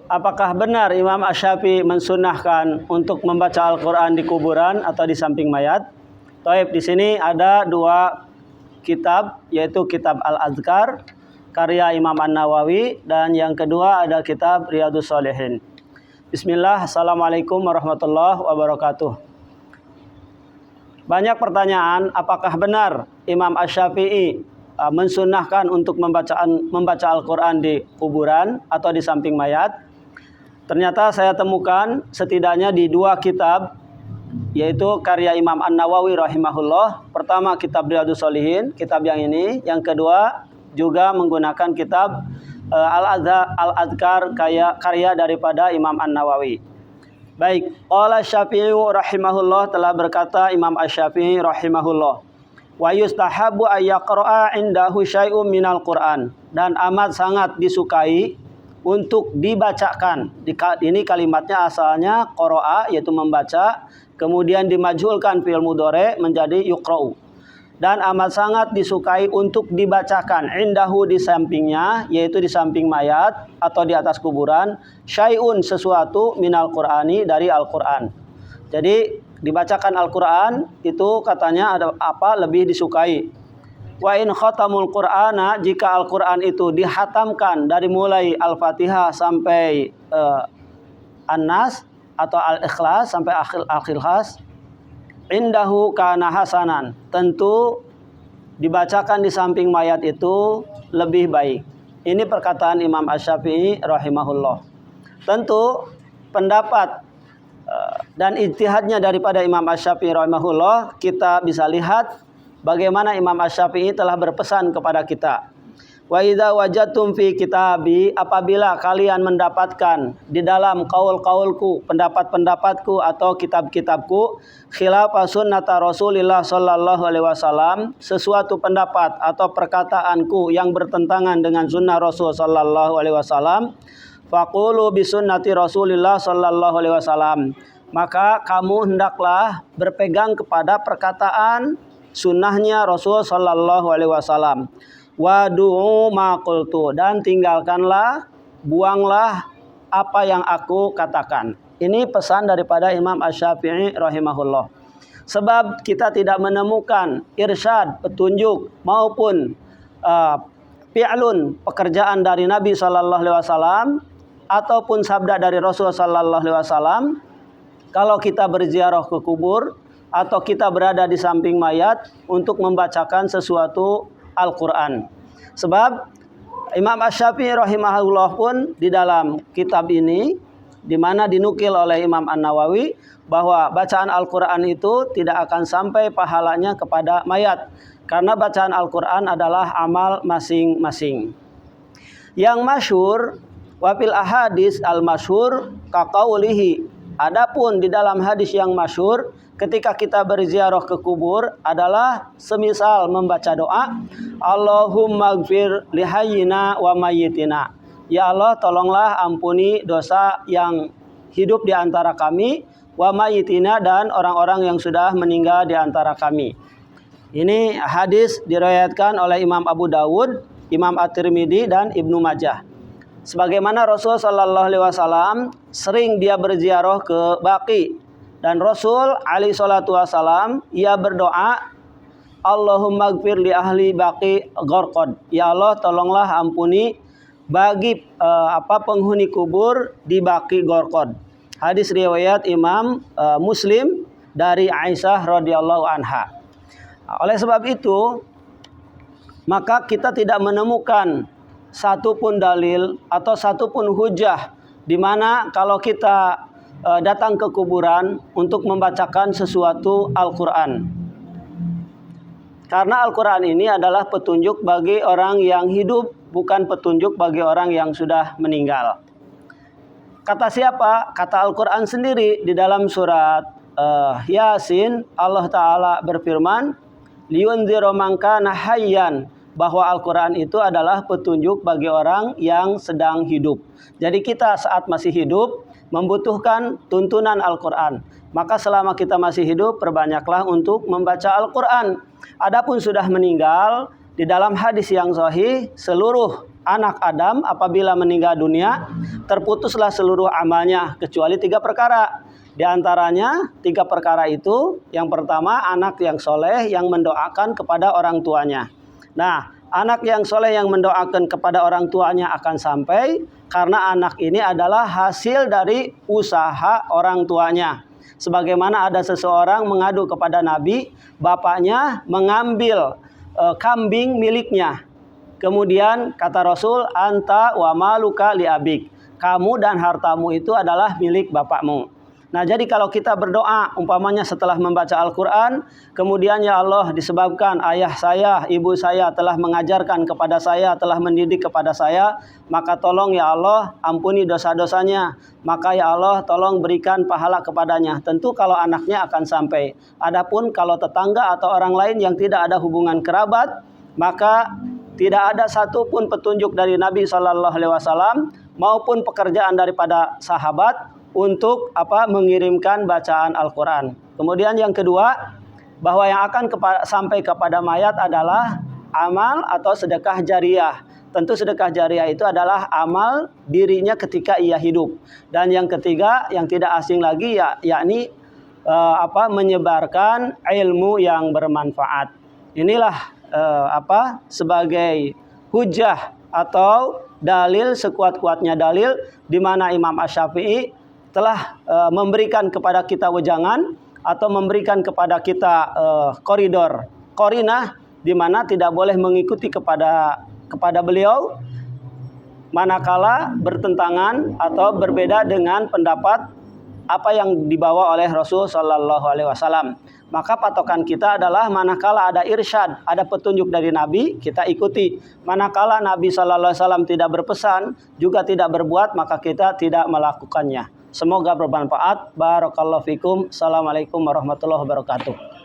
Apakah benar Imam Asy-Syafi'i mensunnahkan untuk membaca Al-Quran di kuburan atau di samping mayat? Taib, di sini ada dua kitab, yaitu kitab Al-Adhkar karya Imam An-Nawawi, dan yang kedua ada kitab Riyadhus Shalihin. Bismillah, Assalamualaikum warahmatullahi wabarakatuh. Banyak pertanyaan, apakah benar Imam Asy-Syafi'i mensunnahkan untuk membaca Al-Quran di kuburan atau di samping mayat? Ternyata saya temukan setidaknya di dua kitab, yaitu karya Imam An-Nawawi rahimahullah. Pertama kitab Riyadhus Shalihin, kitab yang ini. Yang kedua juga menggunakan kitab Al-Adhkar karya daripada Imam An-Nawawi. Baik, qala Syafi'i rahimahullah, telah berkata Imam Asy-Syafi'i rahimahullah, wa yustahabu ayyaqra'a indahu syai'un minal Qur'an, dan amat sangat disukai untuk dibacakan. Ini kalimatnya asalnya qara'a, yaitu membaca, kemudian dimajhulkan fi'il mudhari menjadi yuqra'u. Dan amat sangat disukai untuk dibacakan indahu, di sampingnya, yaitu di samping mayat atau di atas kuburan, syai'un, sesuatu, minal Qur'ani, dari Al-Qur'an. Jadi dibacakan Al-Qur'an itu katanya ada apa lebih disukai. Wa in khatamul Qur'ana, jika Al-Qur'an itu dihatamkan dari mulai Al-Fatihah sampai An-Nas atau Al-Ikhlas sampai Al-Ikhlas, indahu kana hasanan, tentu dibacakan di samping mayat itu lebih baik. Ini perkataan Imam Asy-Syafi'i rahimahullah. Tentu pendapat dan ijtihadnya daripada Imam Asy-Syafi'i rahimahullah kita bisa lihat bagaimana Imam Asy-Syafi'i telah berpesan kepada kita. Wa idza wajadtum fi kitabi, apabila kalian mendapatkan di dalam kaul-kaulku, pendapat-pendapatku atau kitab-kitabku, khilafa sunnata Rasulillah sallallahu alaihi wasallam, sesuatu pendapat atau perkataanku yang bertentangan dengan sunnah Rasul sallallahu alaihi wasallam, faqulu bi sunnati Rasulillah sallallahu alaihi wasallam, maka kamu hendaklah berpegang kepada perkataan sunnahnya Rasul sallallahu alaihi wasallam. Wadu'u ma qultu, dan tinggalkanlah, buanglah apa yang aku katakan. Ini pesan daripada Imam Asy-Syafi'i rahimahullah. Sebab kita tidak menemukan irsyad, petunjuk, maupun fi'lun, pekerjaan dari Nabi sallallahu alaihi wasallam ataupun sabda dari Rasul sallallahu alaihi wasallam kalau kita berziarah ke kubur atau kita berada di samping mayat untuk membacakan sesuatu Al-Quran. Sebab Imam Asy-Syafi'i rahimahullah pun di dalam kitab ini, di mana dinukil oleh Imam An-Nawawi, bahwa bacaan Al-Quran itu tidak akan sampai pahalanya kepada mayat, karena bacaan Al-Quran adalah amal masing-masing. Yang masyhur, wafil ahadis al-masyhur kaqaulihi, adapun di dalam hadis yang masyhur ketika kita berziarah ke kubur adalah semisal membaca doa, Allahumma gfir lihayyina wa mayyitina, ya Allah tolonglah ampuni dosa yang hidup di antara kami, wa mayyitina, dan orang-orang yang sudah meninggal di antara kami. Ini hadis diriwayatkan oleh Imam Abu Dawud, Imam At-Tirmidzi, dan Ibnu Majah. Sebagaimana Rasul sallallahu alaihi wasallam sering dia berziarah ke Baqi, dan Rasul alaihi salatu wasalam ia berdoa, Allahumma gfir li ahli Baqi gharqad, ya Allah tolonglah ampuni bagi penghuni kubur di Baqi Gharqad. Hadis riwayat Imam Muslim dari Aisyah radhiyallahu anha. Oleh sebab itu, maka kita tidak menemukan satupun dalil atau satupun hujah di mana kalau kita datang ke kuburan untuk membacakan sesuatu Al-Quran. Karena Al-Quran ini adalah petunjuk bagi orang yang hidup, bukan petunjuk bagi orang yang sudah meninggal. Kata siapa? Kata Al-Quran sendiri di dalam surat Yasin, Allah Ta'ala berfirman, liyundziru man kana hayyan, bahwa Al-Quran itu adalah petunjuk bagi orang yang sedang hidup. Jadi kita saat masih hidup membutuhkan tuntunan Al-Quran. Maka selama kita masih hidup, perbanyaklah untuk membaca Al-Quran. Adapun sudah meninggal, di dalam hadis yang sahih, seluruh anak Adam apabila meninggal dunia, terputuslah seluruh amalnya kecuali 3 perkara. Di antaranya 3 perkara itu, yang pertama anak yang soleh yang mendoakan kepada orang tuanya. Nah, anak yang soleh yang mendoakan kepada orang tuanya akan sampai karena anak ini adalah hasil dari usaha orang tuanya. Sebagaimana ada seseorang mengadu kepada Nabi, bapaknya mengambil kambing miliknya. Kemudian kata Rasul, anta wa maluka li abik. Kamu dan hartamu itu adalah milik bapakmu. Nah, jadi kalau kita berdoa umpamanya setelah membaca Al-Quran, kemudian ya Allah, disebabkan ayah saya, ibu saya telah mengajarkan kepada saya, telah mendidik kepada saya, maka tolong ya Allah ampuni dosa-dosanya. Maka ya Allah tolong berikan pahala kepadanya. Tentu kalau anaknya akan sampai. Adapun kalau tetangga atau orang lain yang tidak ada hubungan kerabat, maka tidak ada satupun petunjuk dari Nabi SAW maupun pekerjaan daripada sahabat untuk mengirimkan bacaan Al-Quran. Kemudian yang kedua, bahwa yang akan sampai kepada mayat adalah amal atau sedekah jariah. Tentu sedekah jariah itu adalah amal dirinya ketika ia hidup. Dan yang ketiga, yang tidak asing lagi yakni menyebarkan ilmu yang bermanfaat. Inilah sebagai hujah atau dalil sekuat-kuatnya dalil di mana Imam Asy-Syafi'i telah memberikan kepada kita wejangan atau memberikan kepada kita koridor qarinah di mana tidak boleh mengikuti kepada beliau manakala bertentangan atau berbeda dengan pendapat apa yang dibawa oleh Rasul sallallahu alaihi wasallam. Maka patokan kita adalah manakala ada irsyad, ada petunjuk dari Nabi, kita ikuti. Manakala Nabi sallallahu alaihi wasallam tidak berpesan, juga tidak berbuat, maka kita tidak melakukannya. Semoga bermanfaat. Barakallahu fikum. Assalamualaikum warahmatullahi wabarakatuh.